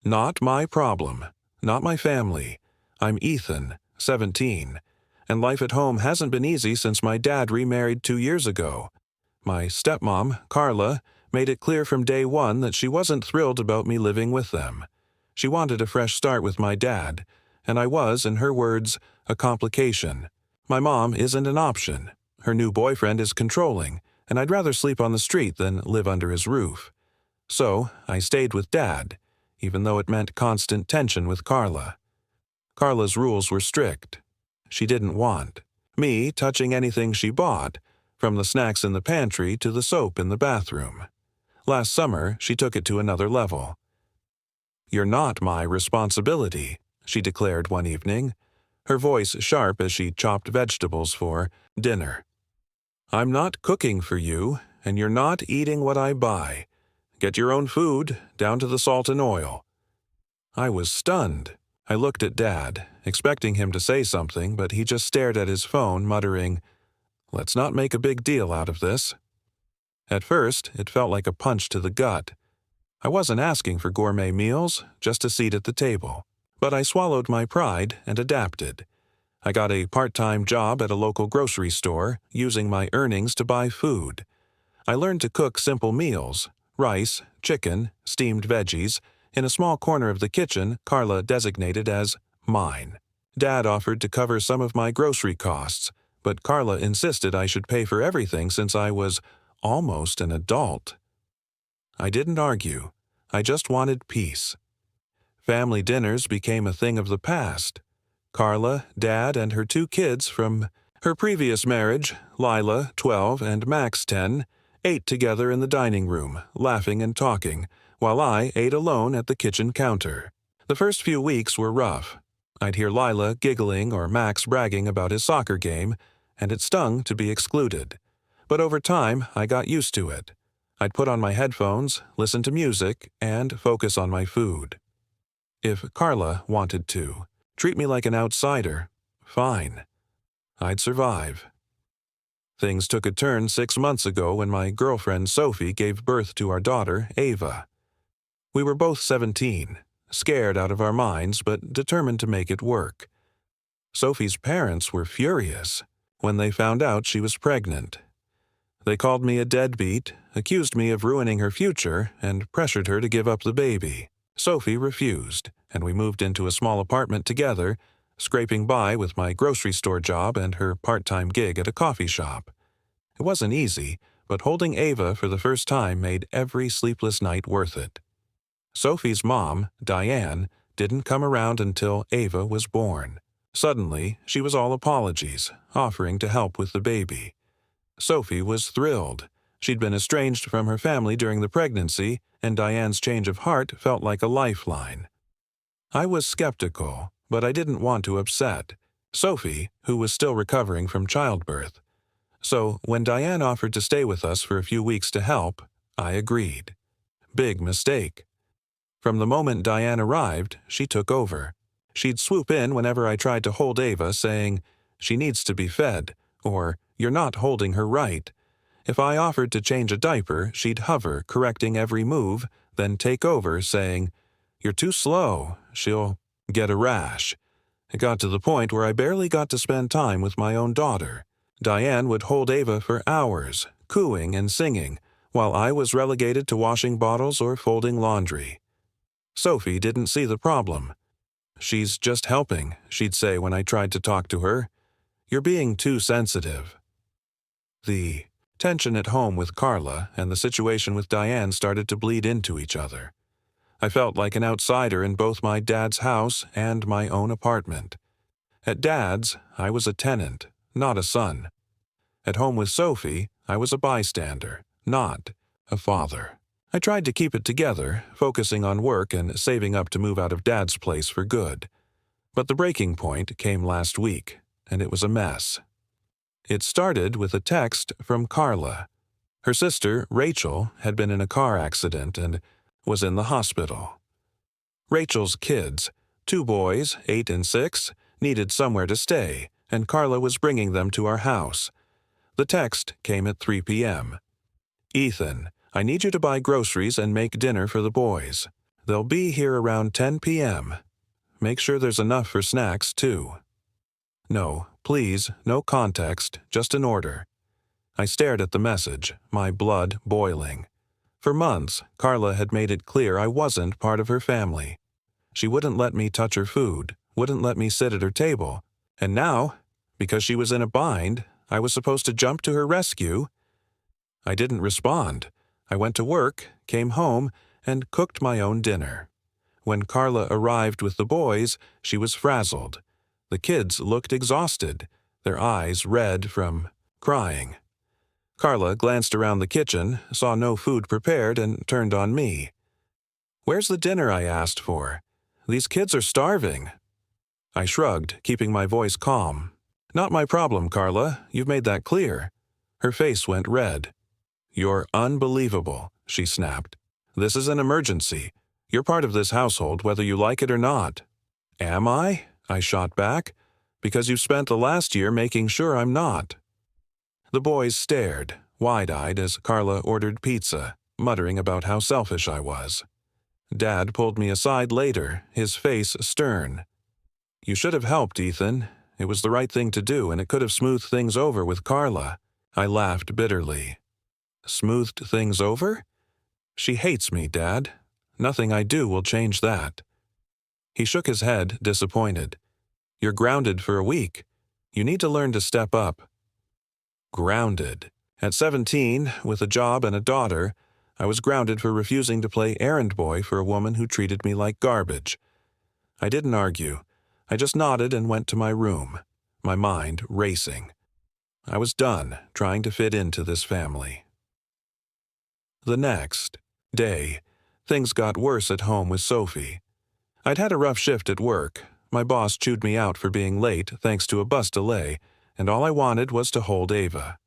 Not my problem. Not my family. I'm Ethan, 17, and life at home hasn't been easy since my dad remarried 2 years ago. My stepmom, Carla, made it clear from day one that she wasn't thrilled about me living with them. She wanted a fresh start with my dad, and I was, in her words, a complication. My mom isn't an option. Her new boyfriend is controlling, and I'd rather sleep on the street than live under his roof. So I stayed with Dad, even though it meant constant tension with Carla. Carla's rules were strict. She didn't want me touching anything she bought, from the snacks in the pantry to the soap in the bathroom. Last summer, she took it to another level. "You're not my responsibility," she declared one evening, her voice sharp as she chopped vegetables for dinner. "I'm not cooking for you, and you're not eating what I buy. Get your own food, down to the salt and oil." I was stunned. I looked at Dad, expecting him to say something, but he just stared at his phone, muttering, "Let's not make a big deal out of this." At first, it felt like a punch to the gut. I wasn't asking for gourmet meals, just a seat at the table. But I swallowed my pride and adapted. I got a part-time job at a local grocery store, using my earnings to buy food. I learned to cook simple meals, rice, chicken, steamed veggies, in a small corner of the kitchen Carla designated as mine. Dad offered to cover some of my grocery costs, but Carla insisted I should pay for everything since I was almost an adult. I didn't argue. I just wanted peace. Family dinners became a thing of the past. Carla, Dad, and her 2 kids from her previous marriage, Lila, 12, and Max, 10, ate together in the dining room, laughing and talking, while I ate alone at the kitchen counter. The first few weeks were rough. I'd hear Lila giggling or Max bragging about his soccer game, and it stung to be excluded. But over time, I got used to it. I'd put on my headphones, listen to music, and focus on my food. If Carla wanted to treat me like an outsider, fine. I'd survive. Things took a turn 6 months ago when my girlfriend Sophie gave birth to our daughter, Ava. We were both 17, scared out of our minds but determined to make it work. Sophie's parents were furious when they found out she was pregnant. They called me a deadbeat, accused me of ruining her future, and pressured her to give up the baby. Sophie refused, and we moved into a small apartment together, scraping by with my grocery store job and her part-time gig at a coffee shop. It wasn't easy, but holding Ava for the first time made every sleepless night worth it. Sophie's mom, Diane, didn't come around until Ava was born. Suddenly, she was all apologies, offering to help with the baby. Sophie was thrilled. She'd been estranged from her family during the pregnancy, and Diane's change of heart felt like a lifeline. I was skeptical, but I didn't want to upset Sophie, who was still recovering from childbirth. So when Diane offered to stay with us for a few weeks to help, I agreed. Big mistake. From the moment Diane arrived, she took over. She'd swoop in whenever I tried to hold Ava, saying, "She needs to be fed," or "You're not holding her right." If I offered to change a diaper, she'd hover, correcting every move, then take over, saying, "You're too slow. She'll get a rash." It got to the point where I barely got to spend time with my own daughter. Diane would hold Ava for hours, cooing and singing, while I was relegated to washing bottles or folding laundry. Sophie didn't see the problem. "She's just helping," she'd say when I tried to talk to her. "You're being too sensitive." The tension at home with Carla and the situation with Diane started to bleed into each other. I felt like an outsider in both my dad's house and my own apartment. At Dad's, I was a tenant, not a son. At home with Sophie, I was a bystander, not a father. I tried to keep it together, focusing on work and saving up to move out of Dad's place for good. But the breaking point came last week, and it was a mess. It started with a text from Carla. Her sister, Rachel, had been in a car accident and was in the hospital. Rachel's kids, 2 boys, 8 and 6, needed somewhere to stay, and Carla was bringing them to our house. The text came at 3 p.m. "Ethan, I need you to buy groceries and make dinner for the boys. They'll be here around 10 p.m. Make sure there's enough for snacks, too. No, please, no context, just an order. I stared at the message, my blood boiling. For months, Carla had made it clear I wasn't part of her family. She wouldn't let me touch her food, wouldn't let me sit at her table. And now, because she was in a bind, I was supposed to jump to her rescue? I didn't respond. I went to work, came home, and cooked my own dinner. When Carla arrived with the boys, she was frazzled. The kids looked exhausted, their eyes red from crying. Carla glanced around the kitchen, saw no food prepared, and turned on me. "Where's the dinner I asked for? These kids are starving." I shrugged, keeping my voice calm. "Not my problem, Carla. You've made that clear." Her face went red. "You're unbelievable," she snapped. "This is an emergency. You're part of this household whether you like it or not." "Am I?" I shot back. "Because you've spent the last year making sure I'm not." The boys stared, wide-eyed, as Carla ordered pizza, muttering about how selfish I was. Dad pulled me aside later, his face stern. "You should have helped, Ethan. It was the right thing to do, and it could have smoothed things over with Carla." I laughed bitterly. "Smoothed things over? She hates me, Dad. Nothing I do will change that." He shook his head, disappointed. "You're grounded for a week. You need to learn to step up." Grounded. At 17, with a job and a daughter, I was grounded for refusing to play errand boy for a woman who treated me like garbage. I didn't argue. I just nodded and went to my room, my mind racing. I was done trying to fit into this family. The next day, things got worse at home with Sophie. I'd had a rough shift at work. My boss chewed me out for being late thanks to a bus delay, and all I wanted was to hold Ava.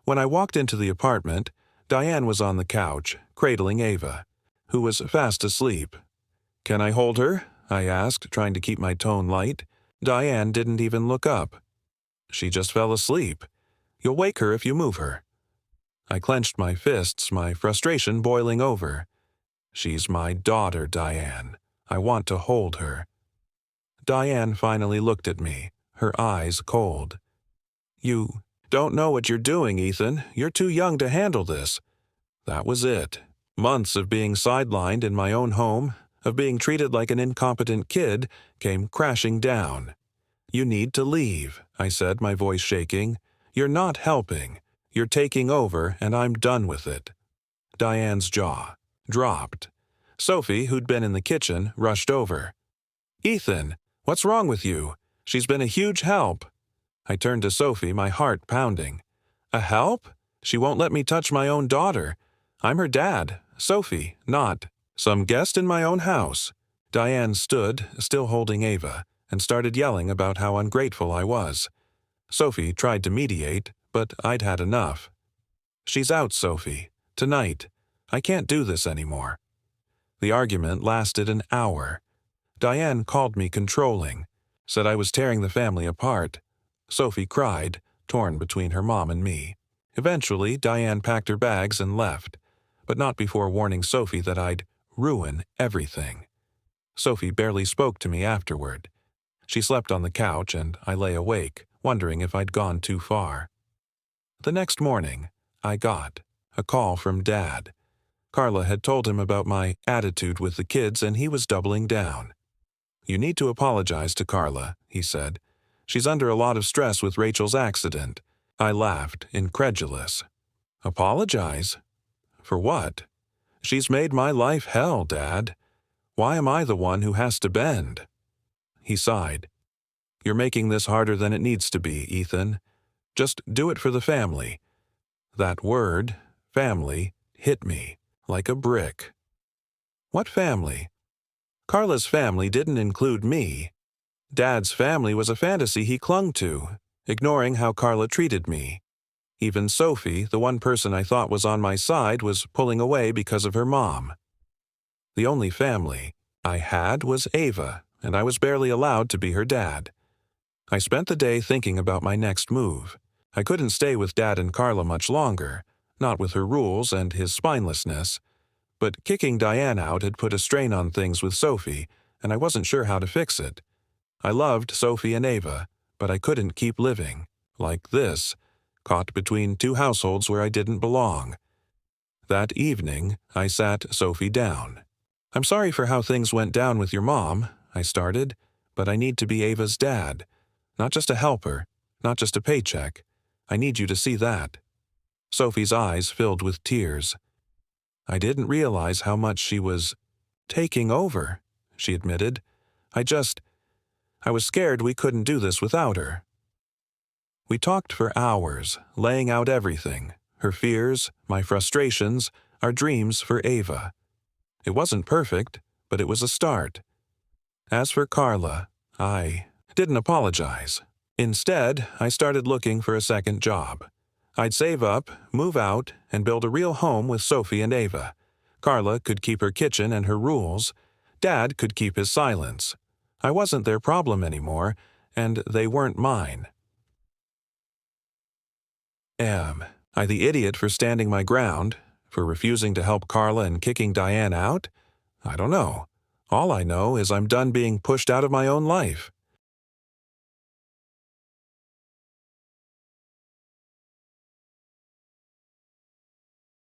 When I walked into the apartment, Diane was on the couch, cradling Ava, who was fast asleep. "Can I hold her?" I asked, trying to keep my tone light. Diane didn't even look up. "She just fell asleep. You'll wake her if you move her." I clenched my fists, my frustration boiling over. "She's my daughter, Diane. I want to hold her." Diane finally looked at me, her eyes cold. "You don't know what you're doing, Ethan. You're too young to handle this." That was it. Months of being sidelined in my own home, of being treated like an incompetent kid, came crashing down. "You need to leave," I said, my voice shaking. "You're not helping. You're taking over, and I'm done with it." Diane's jaw dropped. Sophie, who'd been in the kitchen, rushed over. "Ethan, what's wrong with you? She's been a huge help." I turned to Sophie, my heart pounding. "A help? She won't let me touch my own daughter. I'm her dad, Sophie, not some guest in my own house." Diane stood, still holding Ava, and started yelling about how ungrateful I was. Sophie tried to mediate, but I'd had enough. "She's out, Sophie. Tonight. I can't do this anymore." The argument lasted an hour. Diane called me controlling, said I was tearing the family apart. Sophie cried, torn between her mom and me. Eventually, Diane packed her bags and left, but not before warning Sophie that I'd ruin everything. Sophie barely spoke to me afterward. She slept on the couch and I lay awake, wondering if I'd gone too far. The next morning, I got a call from Dad. Carla had told him about my attitude with the kids and he was doubling down. "You need to apologize to Carla," he said. "She's under a lot of stress with Rachel's accident." I laughed, incredulous. "Apologize? For what? She's made my life hell, Dad. Why am I the one who has to bend?" He sighed. "You're making this harder than it needs to be, Ethan. Just do it for the family." That word, family, hit me like a brick. What family? Carla's family didn't include me. Dad's family was a fantasy he clung to, ignoring how Carla treated me. Even Sophie, the one person I thought was on my side, was pulling away because of her mom. The only family I had was Ava, and I was barely allowed to be her dad. I spent the day thinking about my next move. I couldn't stay with Dad and Carla much longer, not with her rules and his spinelessness. But kicking Diane out had put a strain on things with Sophie, and I wasn't sure how to fix it. I loved Sophie and Ava, but I couldn't keep living, like this, caught between two households where I didn't belong. That evening, I sat Sophie down. "I'm sorry for how things went down with your mom," I started, "but I need to be Ava's dad. Not just a helper, not just a paycheck. I need you to see that." Sophie's eyes filled with tears. "I didn't realize how much she was taking over," she admitted. I was scared we couldn't do this without her." We talked for hours, laying out everything, her fears, my frustrations, our dreams for Ava. It wasn't perfect, but it was a start. As for Carla, I didn't apologize. Instead, I started looking for a second job. I'd save up, move out, and build a real home with Sophie and Ava. Carla could keep her kitchen and her rules. Dad could keep his silence. I wasn't their problem anymore, and they weren't mine. Am I the idiot for standing my ground, for refusing to help Carla and kicking Diane out? I don't know. All I know is I'm done being pushed out of my own life.